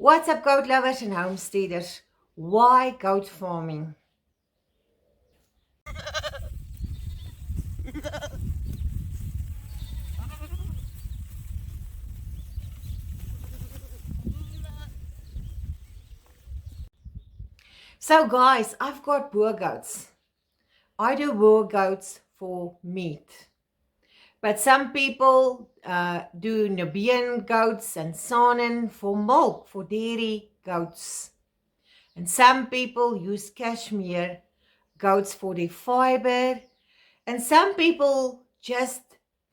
What's up, goat lovers and homesteaders? Why goat farming? So, guys, I've got boer goats. I do boer goats for meat. But some people do Nubian goats and Saanen for milk, for dairy goats. And some people use cashmere goats for their fiber. And some people just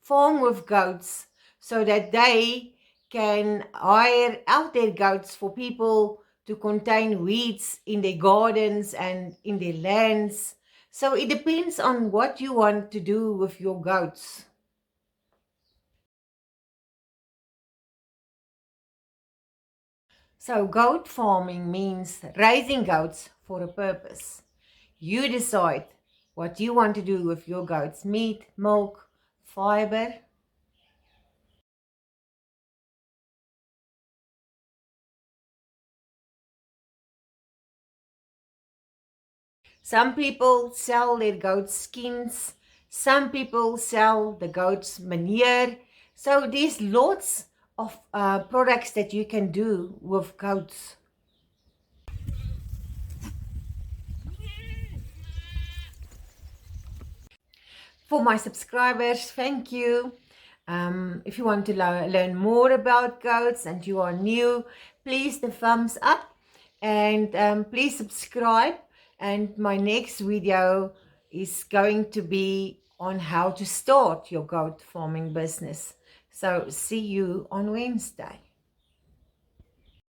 farm with goats so that they can hire out their goats for people to contain weeds in their gardens and in their lands. So it depends on what you want to do with your goats. So goat farming means raising goats for a purpose. You decide what you want to do with your goats: meat, milk, fiber. Some people sell their goat skins. Some people sell the goat's manure. So there's lots of products that you can do with goats. For my subscribers, thank you. If you want to learn more about goats and you are new, please the thumbs up and please subscribe. And my next video is going to be on how to start your goat farming business. So see you on Wednesday.